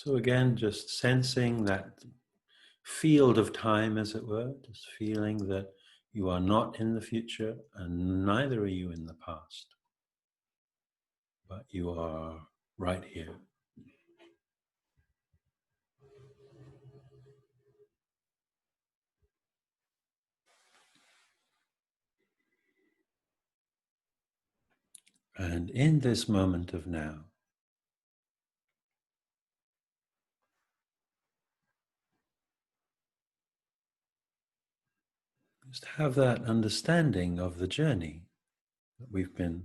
So again, just sensing that field of time, as it were, just feeling that you are not in the future and neither are you in the past, but you are right here. And in this moment of now, just have that understanding of the journey that we've been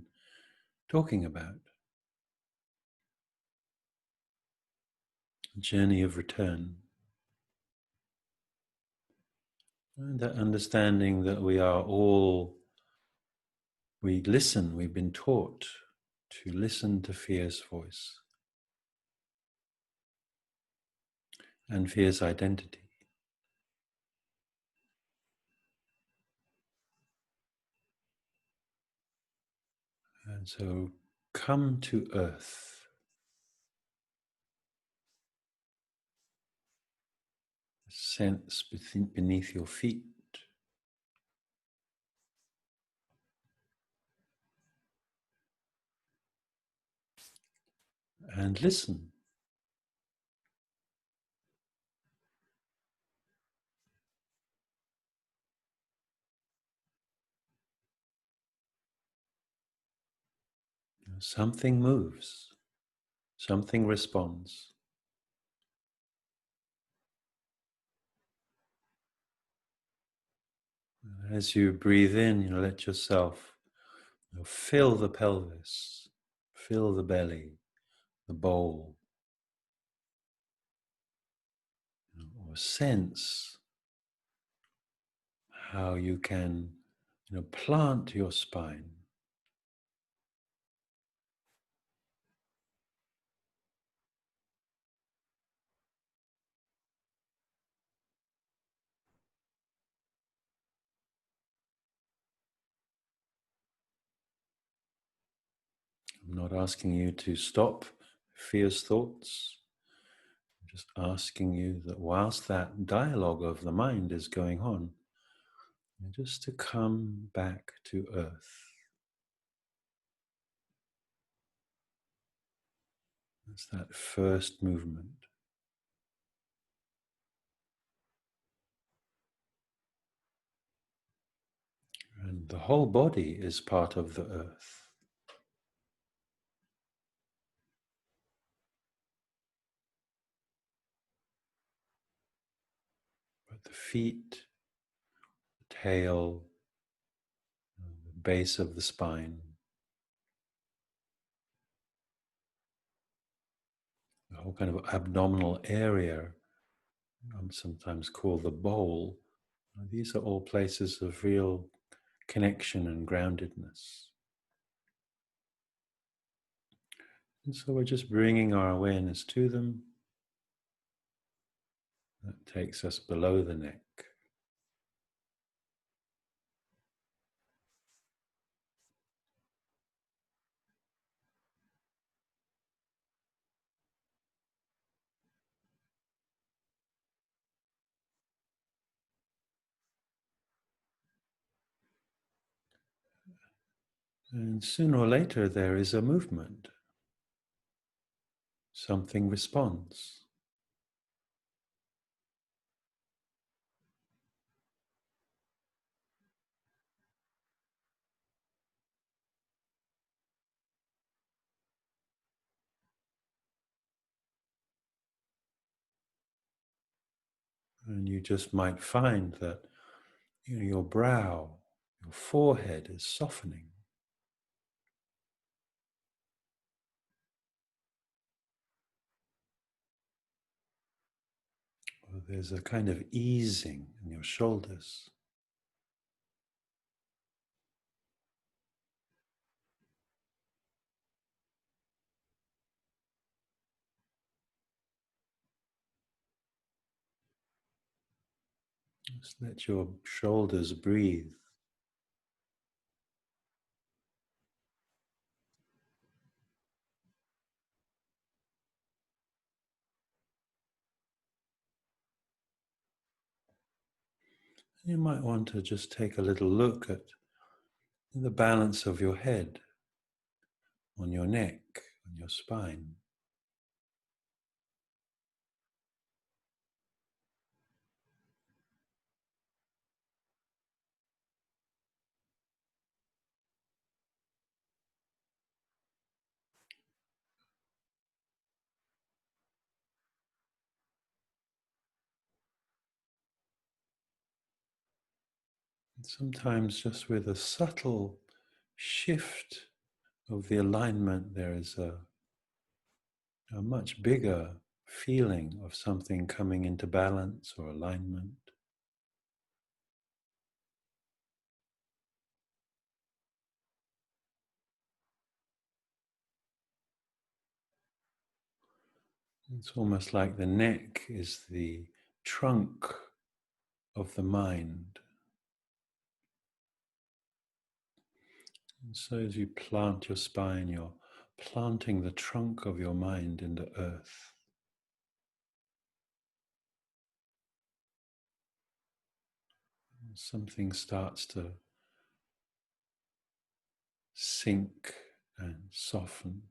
talking about, the journey of return. And that understanding that we listen, we've been taught to listen to fear's voice and fear's identity. And so come to earth, sense beneath your feet, and listen. Something moves, something responds. As you breathe in, let yourself fill the pelvis, fill the belly, the bowl, or sense how you can plant your spine. I'm not asking you to stop fierce thoughts. I'm just asking you that whilst that dialogue of the mind is going on, just to come back to earth. That's that first movement. And the whole body is part of the earth. But the feet, the tail, the base of the spine, the whole kind of abdominal area, I'm sometimes called the bowl. These are all places of real connection and groundedness. And so we're just bringing our awareness to them. That takes us below the neck. And sooner or later there is a movement. Something responds. And you just might find that your brow, your forehead is softening. Or there's a kind of easing in your shoulders. Just let your shoulders breathe. You might want to just take a little look at the balance of your head on your neck, on your spine. And sometimes just with a subtle shift of the alignment, there is a much bigger feeling of something coming into balance or alignment. It's almost like the neck is the trunk of the mind. And so as you plant your spine, you're planting the trunk of your mind into earth. And something starts to sink and soften.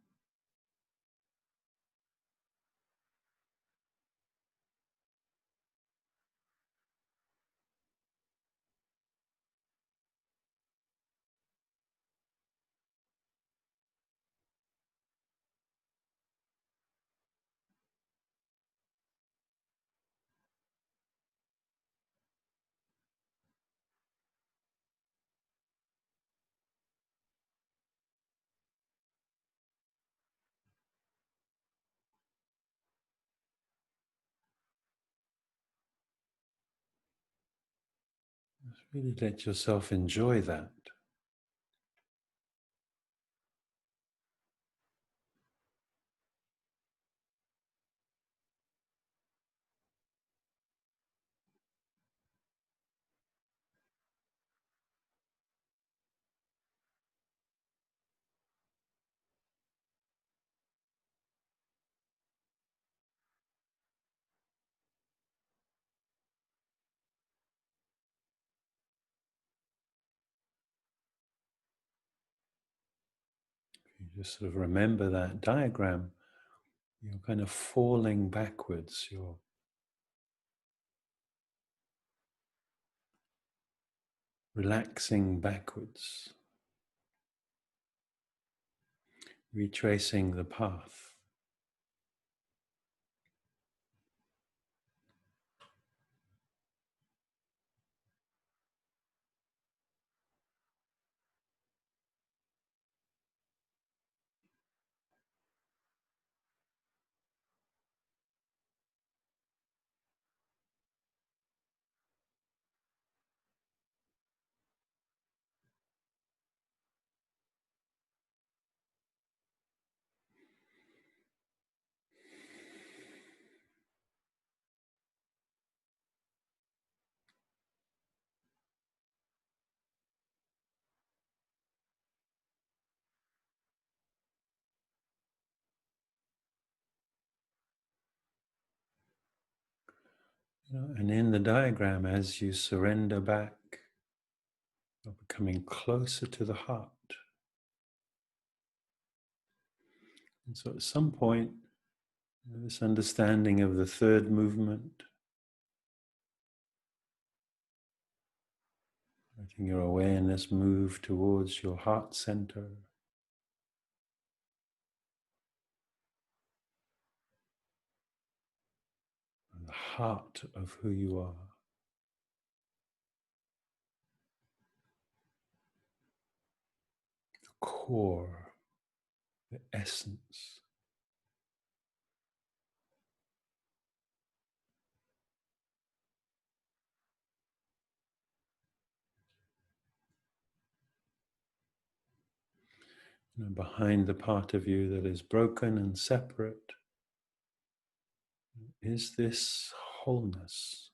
Just really let yourself enjoy that. You just sort of remember that diagram. You're kind of falling backwards. You're relaxing backwards, retracing the path. And in the diagram, as you surrender back, you're becoming closer to the heart. And so at some point, this understanding of the third movement, letting your awareness move towards your heart center, and the heart of who you are. The core, the essence. Behind the part of you that is broken and separate is this wholeness.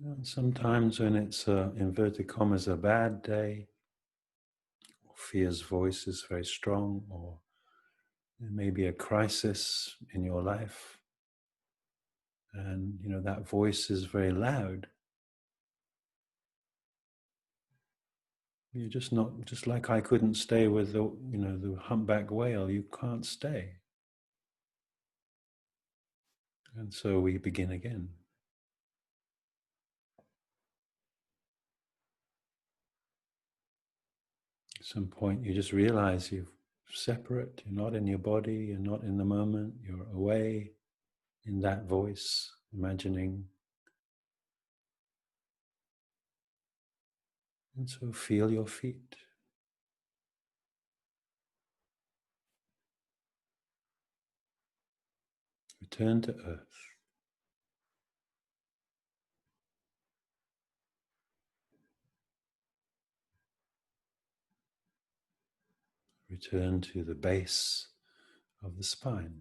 And sometimes when it's inverted commas a bad day, or fear's voice is very strong, or there may be a crisis in your life, and that voice is very loud. You're just not, just like I couldn't stay with the humpback whale. You can't stay, and so we begin again. At some point, you just realize you're separate. You're not in your body. You're not in the moment. You're away in that voice, imagining. And so feel your feet. Return to earth. Return to the base of the spine.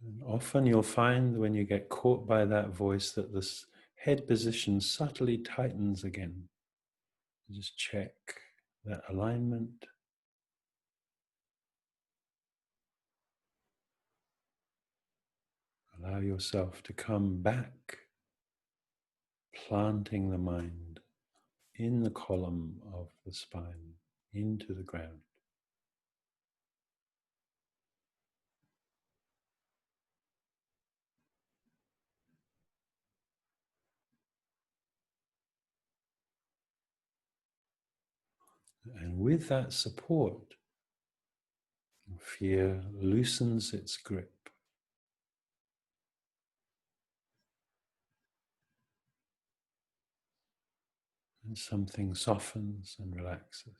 And often you'll find when you get caught by that voice that this head position subtly tightens again. Just check that alignment. Allow yourself to come back, planting the mind in the column of the spine, into the ground. And with that support, fear loosens its grip. And something softens and relaxes.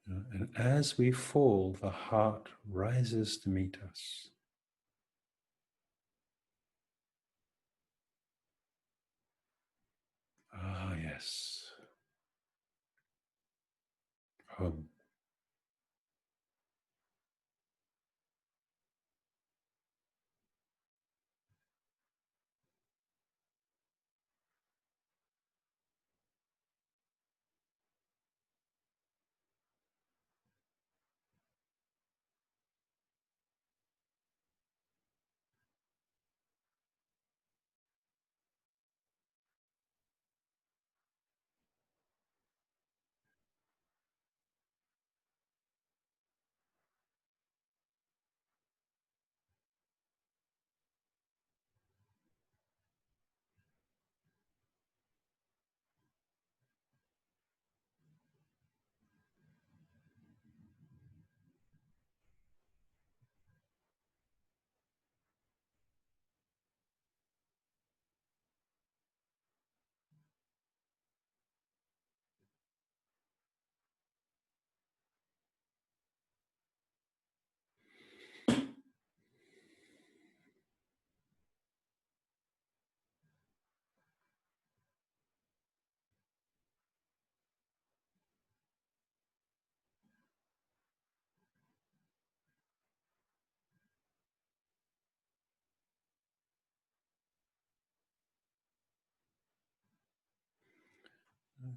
And as we fall, the heart rises to meet us. Ah, yes. Home.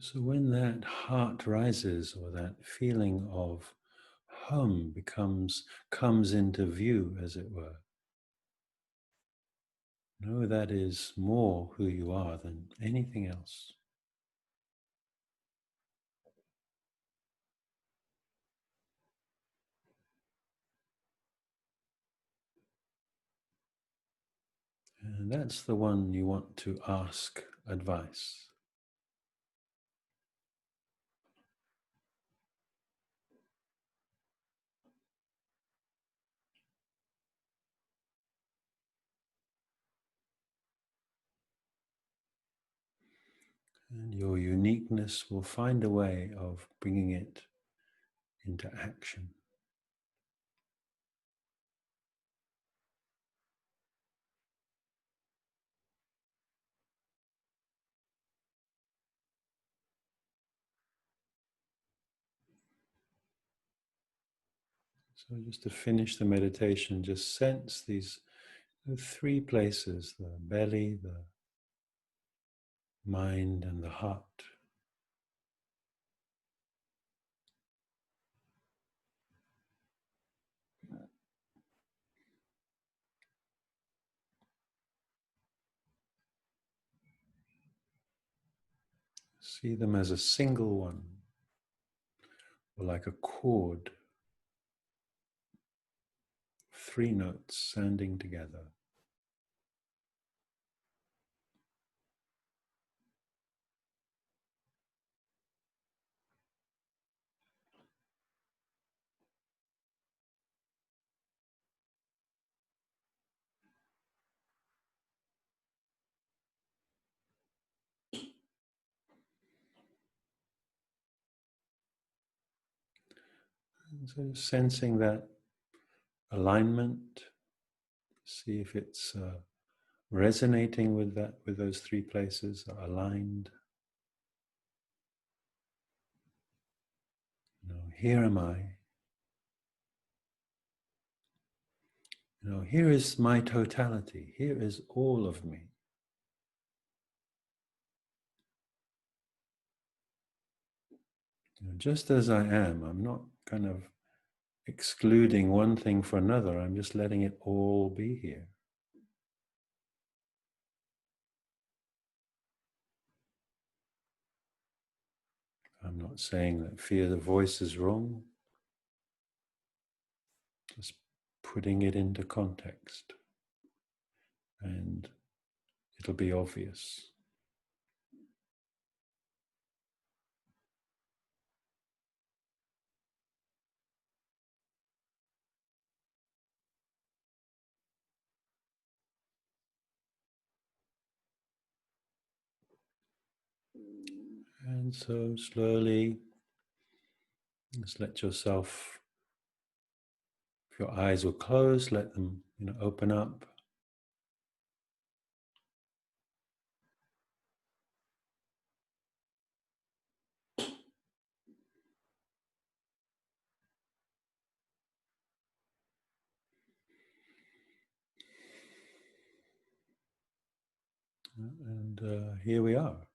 So when that heart rises, or that feeling of home comes into view, as it were, know that is more who you are than anything else. And that's the one you want to ask advice. And your uniqueness will find a way of bringing it into action. So just to finish the meditation, just sense these three places, the belly, the mind, and the heart. See them as a single one, or like a chord, three notes sounding together. And so sensing that alignment, see if it's resonating with that, with those three places, aligned. Here am I. Here is my totality. Here is all of me. Just as I am, I'm not kind of excluding one thing for another. I'm just letting it all be here. I'm not saying that fear the voice is wrong. Just putting it into context, and it'll be obvious. And so slowly, just let yourself, if your eyes were closed, let them open up. And here we are.